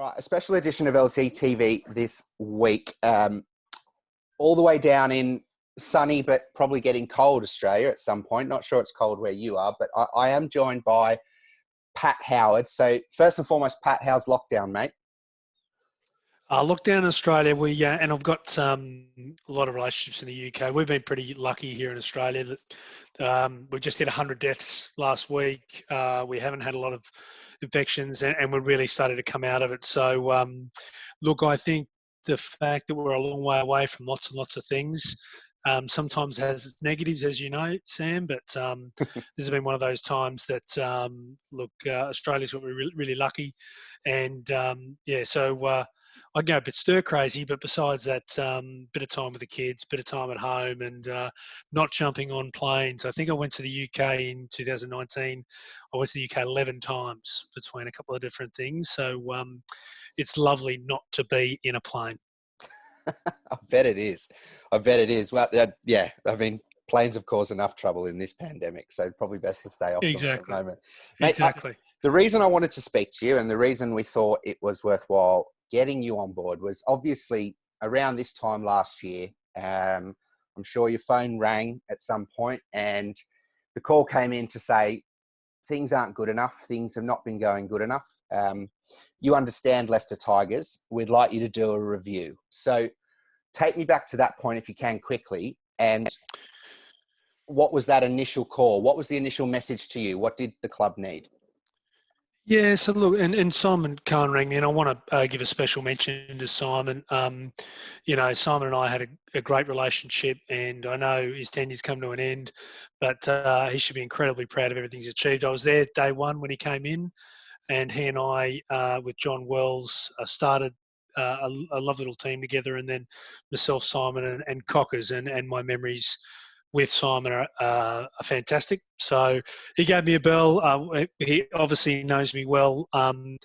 right, a special edition of LTTV this week. All the way down in sunny but probably getting cold Australia at some point. Not sure it's cold where you are, but I am joined by Pat Howard. So first and foremost, Pat, how's lockdown, mate? Lockdown in Australia, and I've got a lot of relationships in the UK. We've been pretty lucky here in Australia that we just hit 100 deaths last week. We haven't had a lot of infections, and we're really starting to come out of it. So, look, I think the fact that we're a long way away from lots and lots of things sometimes has its negatives, as you know, Sam, but this has been one of those times that, Australia's got really, really lucky. And, I go a bit stir crazy, but besides that, bit of time with the kids, bit of time at home, and not jumping on planes. I think I went to the UK in 2019. I went to the UK 11 times between a couple of different things. So it's lovely not to be in a plane. I bet it is. I bet it is. Well, yeah, I mean, planes have caused enough trouble in this pandemic, so probably best to stay off them at the moment. Mate, Exactly. The reason I wanted to speak to you and the reason we thought it was worthwhile getting you on board was obviously around this time last year. I'm sure your phone rang at some point and the call came in to say things aren't good enough. Things have not been going good enough. You understand Leicester Tigers. We'd like you to do a review. So take me back to that point if you can quickly. And what was that initial call? What was the initial message to you? What did the club need? Yeah, so look, and Simon Cohen rang me, and I want to give a special mention to Simon. Simon and I had a great relationship, and I know his tenure's come to an end, but he should be incredibly proud of everything he's achieved. I was there day one when he came in, and he and I, with John Wells, started a lovely little team together, and then myself, Simon, and Cockers, and my memories with Simon are fantastic. So he gave me a bell. He obviously knows me well, and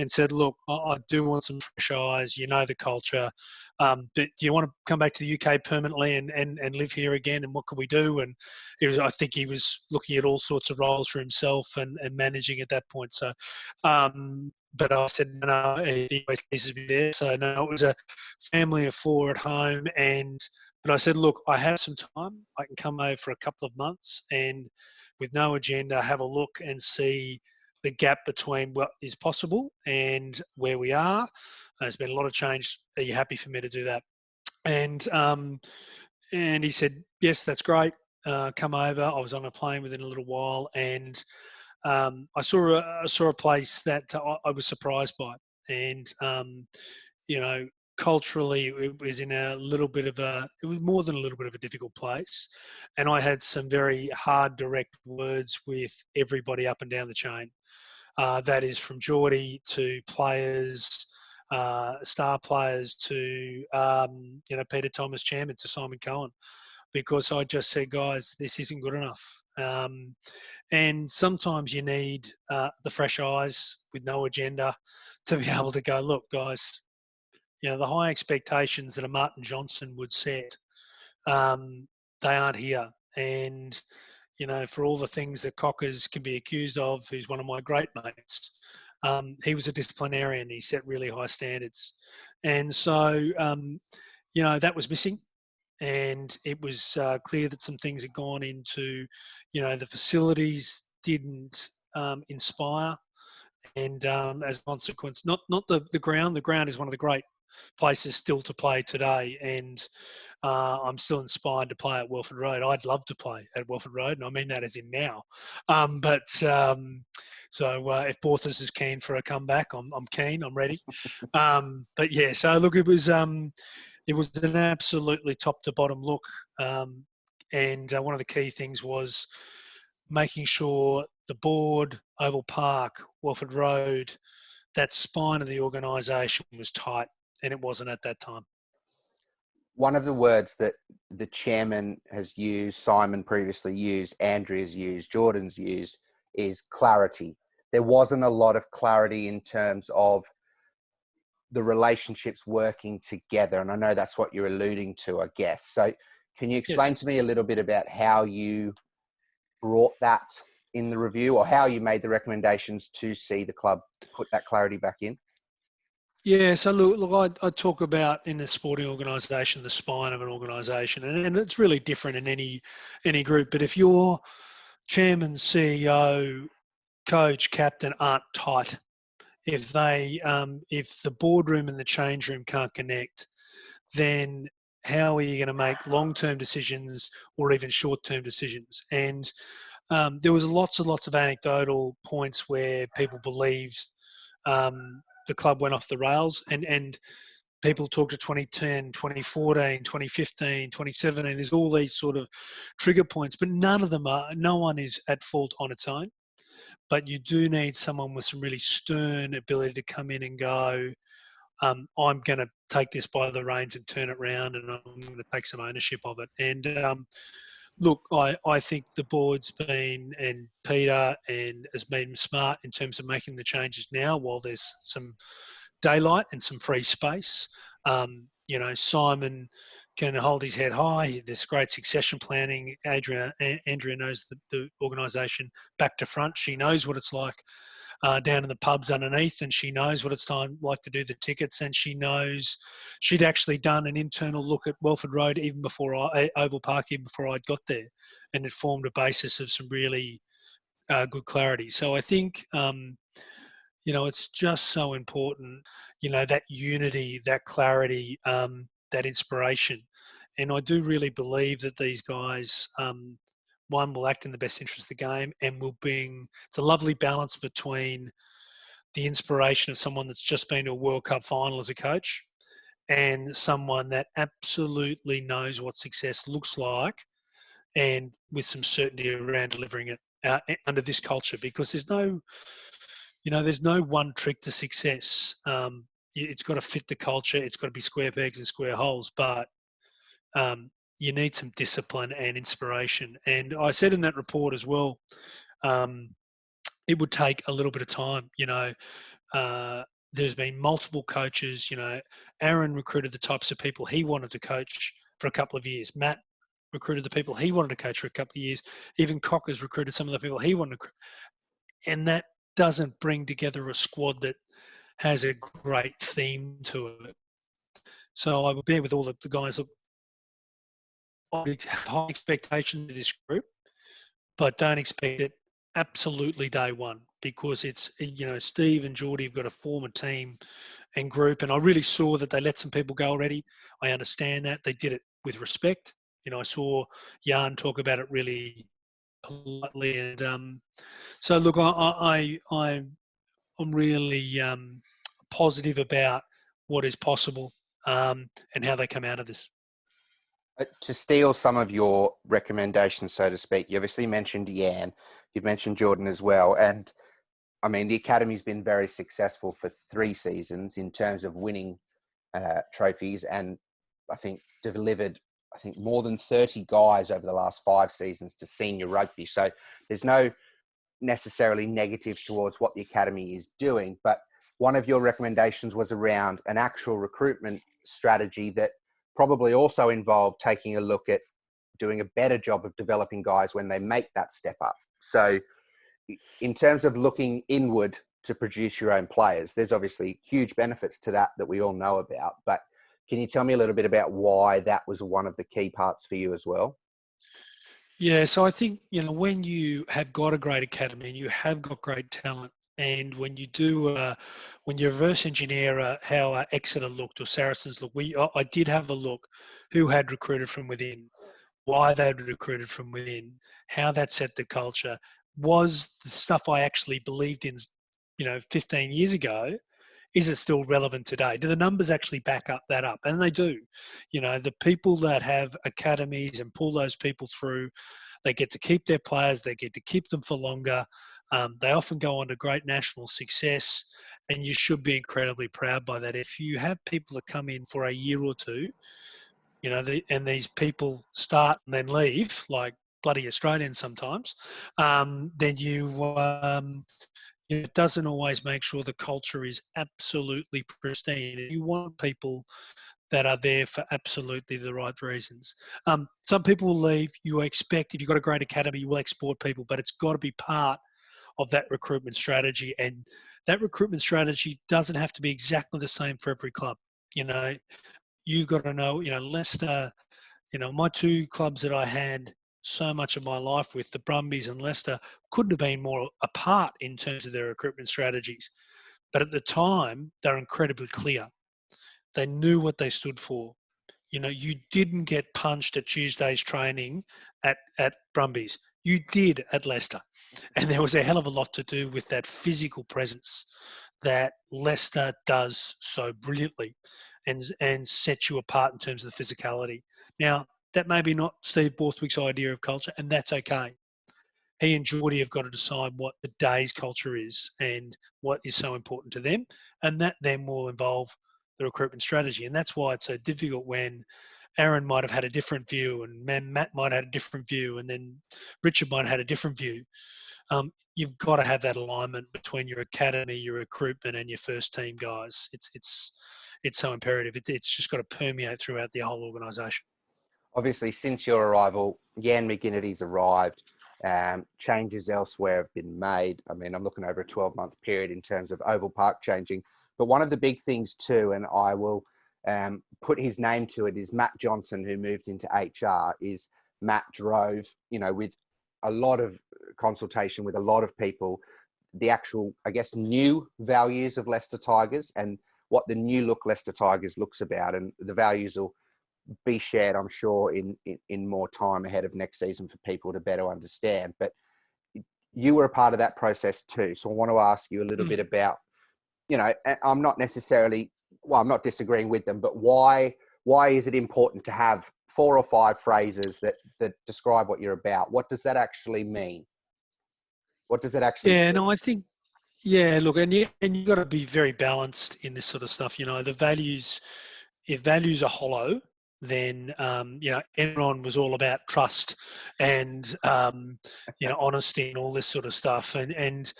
said, look, I do want some fresh eyes. You know the culture. But do you want to come back to the UK permanently and live here again? And what can we do? And I think he was looking at all sorts of roles for himself and managing at that point. So, but I said, no, he always needs to be there. So, no, it was a family of four at home. But I said, look, I have some time. I can come over for a couple of months and with no agenda, have a look and see the gap between what is possible and where we are. There's been a lot of change. Are you happy for me to do that? And he said, yes, that's great. Come over. I was on a plane within a little while, and I saw a place that I was surprised by, and culturally it was in it was more than a little bit of a difficult place, and I had some very hard, direct words with everybody up and down the chain. That is from Geordie to players, star players to Peter Thomas, chairman, to Simon Cohen, because I just said, guys, this isn't good enough. And sometimes you need the fresh eyes with no agenda to be able to go, look, guys, the high expectations that a Martin Johnson would set, they aren't here. And, for all the things that Cockers can be accused of, who's one of my great mates, he was a disciplinarian. He set really high standards. And so, that was missing. And it was clear that some things had gone into, the facilities didn't inspire. And as a consequence, not the ground. The ground is one of the great places still to play today, and I'm still inspired to play at Welford Road. I'd love to play at Welford Road, and I mean that as in now. So if Borthos is keen for a comeback, I'm keen. I'm ready. But yeah, so look, it was an absolutely top to bottom look, and one of the key things was making sure the board, Oval Park, Welford Road, that spine of the organisation was tight, and it wasn't at that time. One of the words that the chairman has used, Simon previously used, Andrew has used, Jordan's used, is clarity. There wasn't a lot of clarity in terms of the relationships working together. And I know that's what you're alluding to, I guess. So can you explain to me a little bit about how you brought that in the review, or how you made the recommendations to see the club put that clarity back in? Yeah, so look, I talk about in a sporting organisation, the spine of an organisation, and it's really different in any group. But if your chairman, CEO, coach, captain aren't tight, if the boardroom and the change room can't connect, then how are you going to make long-term decisions or even short-term decisions? And there was lots and lots of anecdotal points where people believed the club went off the rails, and people talk to 2010, 2014, 2015, 2017. There's all these sort of trigger points, but no one is at fault on its own. But you do need someone with some really stern ability to come in and go, I'm going to take this by the reins and turn it around, and I'm going to take some ownership of it. And look, I think the board's been, and Peter and has been smart in terms of making the changes now while there's some daylight and some free space. Simon can hold his head high. There's great succession planning. Andrea knows the organisation back to front. She knows what it's like down in the pubs underneath, and she knows what it's like to do the tickets, and she knows she'd actually done an internal look at Welford Road even before Oval Park, even before I'd got there, and it formed a basis of some really good clarity. So I think it's just so important, that unity, that clarity, that inspiration. And I do really believe that these guys, one, will act in the best interest of the game, and will bring, it's a lovely balance between the inspiration of someone that's just been to a World Cup final as a coach and someone that absolutely knows what success looks like, and with some certainty around delivering it under this culture, because there's no one trick to success. It's got to fit the culture. It's got to be square pegs and square holes, but you need some discipline and inspiration. And I said in that report as well, it would take a little bit of time. There's been multiple coaches. Aaron recruited the types of people he wanted to coach for a couple of years. Matt recruited the people he wanted to coach for a couple of years. Even Cocker's recruited some of the people he wanted to, and that doesn't bring together a squad that has a great theme to it. So I would be with all the guys. I have high expectations of this group, but don't expect it absolutely day one, because it's, Steve and Geordie have got to form a team and group. And I really saw that they let some people go already. I understand that. They did it with respect. I saw Jan talk about it really politely. And so, look, I'm really positive about what is possible, and how they come out of this. To steal some of your recommendations, so to speak, you obviously mentioned Jan, you've mentioned Jordan as well. And I mean, the Academy's been very successful for 3 seasons in terms of winning trophies, and I think delivered, more than 30 guys over the last 5 seasons to senior rugby. So there's no necessarily negatives towards what the Academy is doing. But one of your recommendations was around an actual recruitment strategy that probably also involved taking a look at doing a better job of developing guys when they make that step up. So in terms of looking inward to produce your own players, there's obviously huge benefits to that we all know about. But can you tell me a little bit about why that was one of the key parts for you as well? Yeah, so I think, when you have got a great academy and you have got great talent, and when you do, when you reverse engineer how Exeter looked or Saracens looked, I did have a look who had recruited from within, why they'd recruited from within, how that set the culture. Was the stuff I actually believed in, 15 years ago, is it still relevant today? Do the numbers actually back up that up? And they do. The people that have academies and pull those people through, they get to keep their players, they get to keep them for longer. They often go on to great national success, and you should be incredibly proud by that. If you have people that come in for a year or two, and these people start and then leave, like bloody Australians sometimes, then it doesn't always make sure the culture is absolutely pristine. You want people that are there for absolutely the right reasons. Some people will leave. You expect, if you've got a great academy, you will export people, but it's got to be part of that recruitment strategy. And that recruitment strategy doesn't have to be exactly the same for every club. You know, you've got to know, Leicester, my two clubs that I had so much of my life with, the Brumbies and Leicester, couldn't have been more apart in terms of their recruitment strategies. But at the time, they're incredibly clear. They knew what they stood for. You didn't get punched at Tuesday's training at Brumbies. You did at Leicester. And there was a hell of a lot to do with that physical presence that Leicester does so brilliantly and sets you apart in terms of the physicality. Now, that may be not Steve Borthwick's idea of culture, and that's okay. He and Geordie have got to decide what the day's culture is and what is so important to them. And that then will involve the recruitment strategy. And that's why it's so difficult when Aaron might have had a different view and Matt might have had a different view and then Richard might have had a different view. You've got to have that alignment between your academy, your recruitment and your first team guys. It's so imperative. It's just got to permeate throughout the whole organisation. Obviously, since your arrival, Jan McGinnity's arrived. Changes elsewhere have been made. I mean, I'm looking over a 12-month period in terms of Oval Park changing. But one of the big things too, and I will put his name to it, is Matt Johnson, who moved into HR. Is Matt drove, with a lot of consultation with a lot of people, the actual, I guess, new values of Leicester Tigers and what the new look Leicester Tigers looks about. And the values will be shared, I'm sure, in more time ahead of next season for people to better understand. But you were a part of that process too. So I want to ask you a little bit about, I'm not necessarily, I'm not disagreeing with them, but why is it important to have 4 or 5 phrases that describe what you're about? What does that actually mean? What does it actually Yeah, mean? no, I think, look, and you got to be very balanced in this sort of stuff. The values, if values are hollow, then Enron was all about trust and honesty and all this sort of stuff. And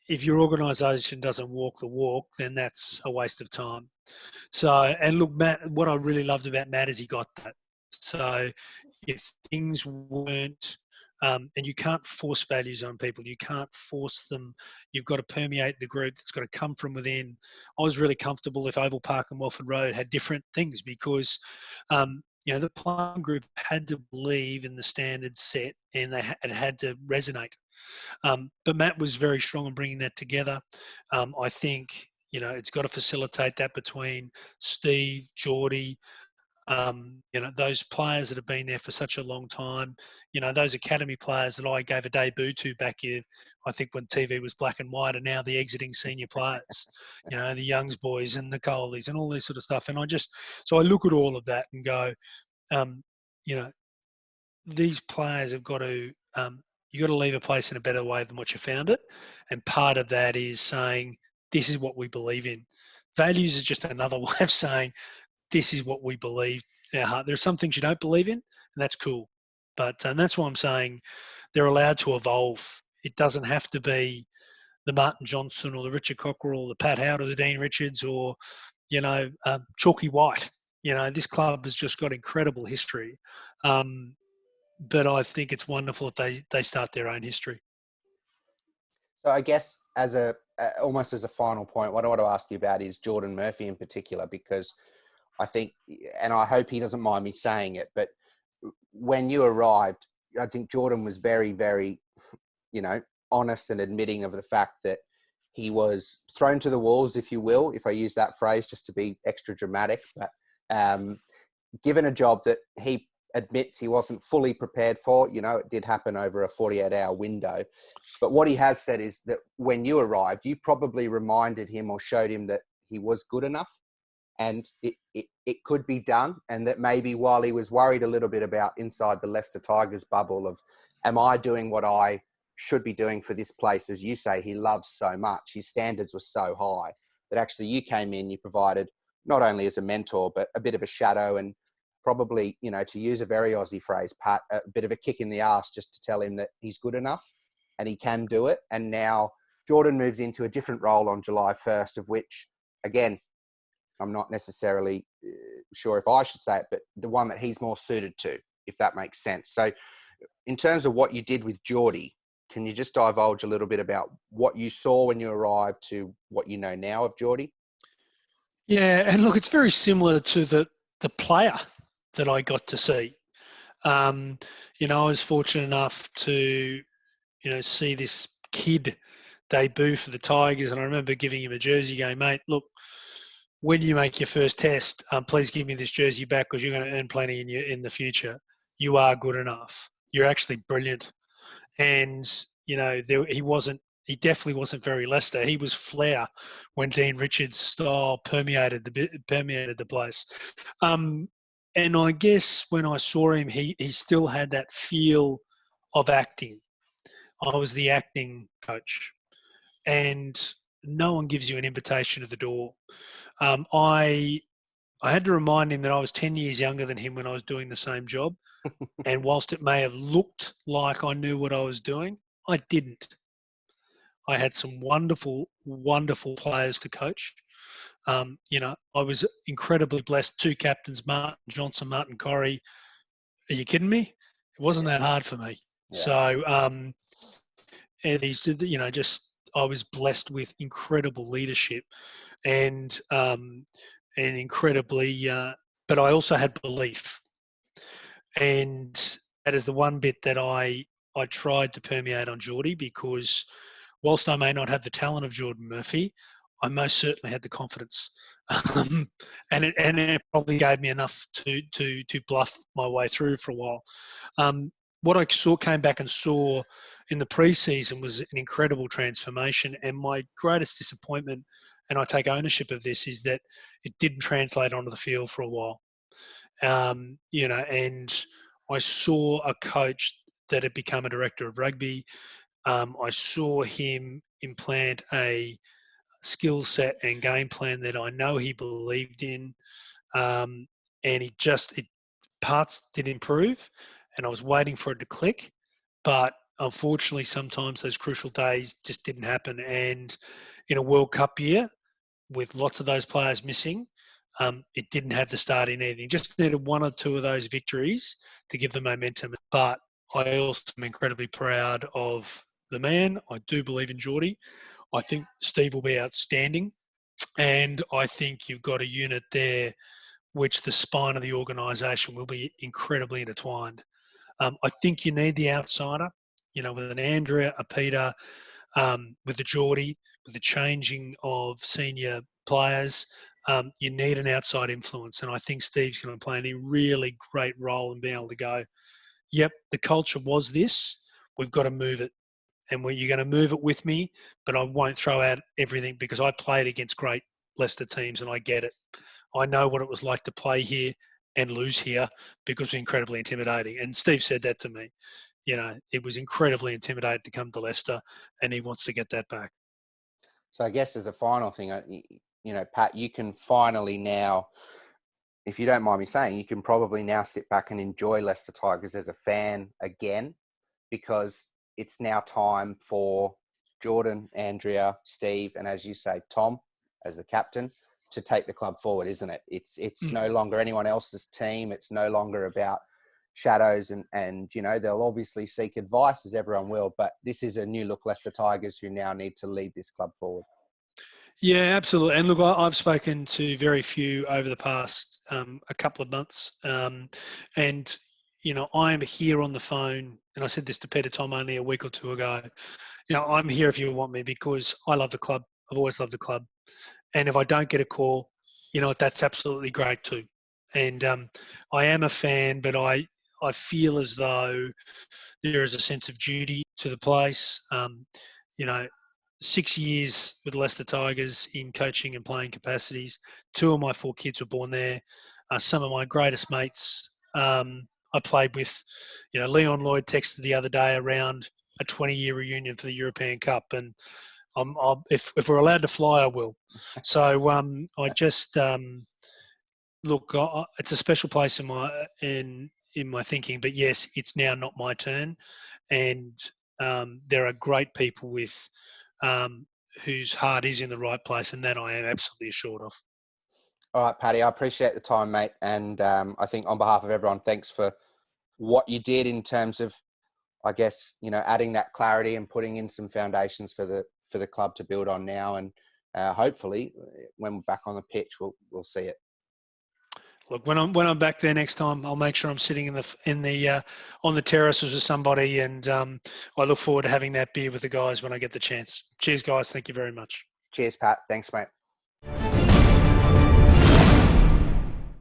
if your organisation doesn't walk the walk, then that's a waste of time. So, and look, Matt, what I really loved about Matt is he got that. So, if things weren't and you can't force values on people. You can't force them. You've got to permeate the group. It's got to come from within. I was really comfortable if Oval Park and Welford Road had different things because, the playing group had to believe in the standards set and it had to resonate. But Matt was very strong in bringing that together. I think, it's got to facilitate that between Steve, Geordie, those players that have been there for such a long time, those academy players that I gave a debut to back here, I think when TV was black and white, are now the exiting senior players, the Youngs boys and the Coleys and all this sort of stuff. And so I look at all of that and go, these players have got to, you got to leave a place in a better way than what you found it. And part of that is saying, this is what we believe in. Values is just another way of saying, this is what we believe in our heart. There are some things you don't believe in, and that's cool. But that's why I'm saying they're allowed to evolve. It doesn't have to be the Martin Johnson or the Richard Cockerell or the Pat Howard or the Dean Richards or, Chalky White. This club has just got incredible history. But I think it's wonderful if they start their own history. So I guess as almost as a final point, what I want to ask you about is Jordan Murphy in particular, because I think, and I hope he doesn't mind me saying it, but when you arrived, I think Jordan was very, very, honest and admitting of the fact that he was thrown to the wolves, if you will, if I use that phrase just to be extra dramatic, but given a job that he admits he wasn't fully prepared for. It did happen over a 48-hour window. But what he has said is that when you arrived, you probably reminded him or showed him that he was good enough and it could be done. And that maybe while he was worried a little bit about inside the Leicester Tigers bubble of, am I doing what I should be doing for this place? As you say, he loves so much. His standards were so high that actually you came in, you provided not only as a mentor, but a bit of a shadow and probably, to use a very Aussie phrase, Pat, a bit of a kick in the ass just to tell him that he's good enough and he can do it. And now Jordan moves into a different role on July 1st, of which, again, I'm not necessarily sure if I should say it, but the one that he's more suited to, if that makes sense. So in terms of what you did with Geordie, can you just divulge a little bit about what you saw when you arrived to what you know now of Geordie? Yeah, and look, it's very similar to the player that I got to see. Um, I was fortunate enough to, see this kid debut for the Tigers, and I remember giving him a jersey going, mate, look, when you make your first test, please give me this jersey back because you're going to earn plenty in the future. You are good enough. You're actually brilliant. And he definitely wasn't very Leicester. He was flair when Dean Richards' style permeated the place. And I guess when I saw him, he still had that feel of acting. I was the acting coach, and no one gives you an invitation to the door. I had to remind him that I was 10 years younger than him when I was doing the same job. And whilst it may have looked like I knew what I was doing, I didn't. I had some wonderful, wonderful players to coach. I was incredibly blessed. Two captains, Martin Johnson, Martin Corrie. Are you kidding me? It wasn't that hard for me. Yeah. So, and just I was blessed with incredible leadership and incredibly, but I also had belief. And that is the one bit that I tried to permeate on Geordie, because whilst I may not have the talent of Jordan Murphy, I most certainly had the confidence, and it probably gave me enough to bluff my way through for a while. What I came back and saw in the preseason was an incredible transformation, and my greatest disappointment, and I take ownership of this, is that it didn't translate onto the field for a while. And I saw a coach that had become a director of rugby. I saw him implant a skill set and game plan that I know he believed in, and parts did improve, and I was waiting for it to click, but unfortunately, sometimes those crucial days just didn't happen. And in a World Cup year, with lots of those players missing, it didn't have the start he needed. He just needed one or two of those victories to give the momentum. But I also am incredibly proud of the man. I do believe in Geordie. I think Steve will be outstanding. And I think you've got a unit there which the spine of the organisation will be incredibly intertwined. I think you need the outsider, with an Andrea, a Peter, with the Geordie, with the changing of senior players. You need an outside influence. And I think Steve's going to play a really great role in being able to go, yep, the culture was this. We've got to move it. And you're going to move it with me, but I won't throw out everything, because I played against great Leicester teams and I get it. I know what it was like to play here and lose here, because it was incredibly intimidating. And Steve said that to me. It was incredibly intimidating to come to Leicester, and he wants to get that back. So I guess as a final thing, Pat, you can finally now, if you don't mind me saying, you can probably now sit back and enjoy Leicester Tigers as a fan again, because it's now time for Jordan, Andrea, Steve, and as you say, Tom, as the captain, to take the club forward, isn't it? It's no longer anyone else's team. It's no longer about shadows, and they'll obviously seek advice, as everyone will, but this is a new look Leicester Tigers who now need to lead this club forward. Yeah, absolutely. And look, I've spoken to very few over the past a couple of months, and I am here on the phone, and I said this to Peter Tom only a week or two ago. I'm here if you want me, because I love the club. I've always loved the club, and if I don't get a call, that's absolutely great too. And I am a fan, but I feel as though there is a sense of duty to the place. 6 years with Leicester Tigers in coaching and playing capacities. 2 of my 4 kids were born there. Some of my greatest mates I played with. Leon Lloyd texted the other day around a 20-year reunion for the European Cup, and if we're allowed to fly, I will. So I just look. It's a special place in my thinking. But yes, it's now not my turn, and there are great people with whose heart is in the right place, and that I am absolutely assured of. All right, Paddy, I appreciate the time, mate. And I think on behalf of everyone, thanks for what you did in terms of I guess, adding that clarity and putting in some foundations for the club to build on now. And hopefully when we're back on the pitch, we'll see it. Look, when I'm back there next time, I'll make sure I'm sitting on the terraces with somebody, and I look forward to having that beer with the guys when I get the chance. Cheers, guys. Thank you very much. Cheers, Pat. Thanks, mate.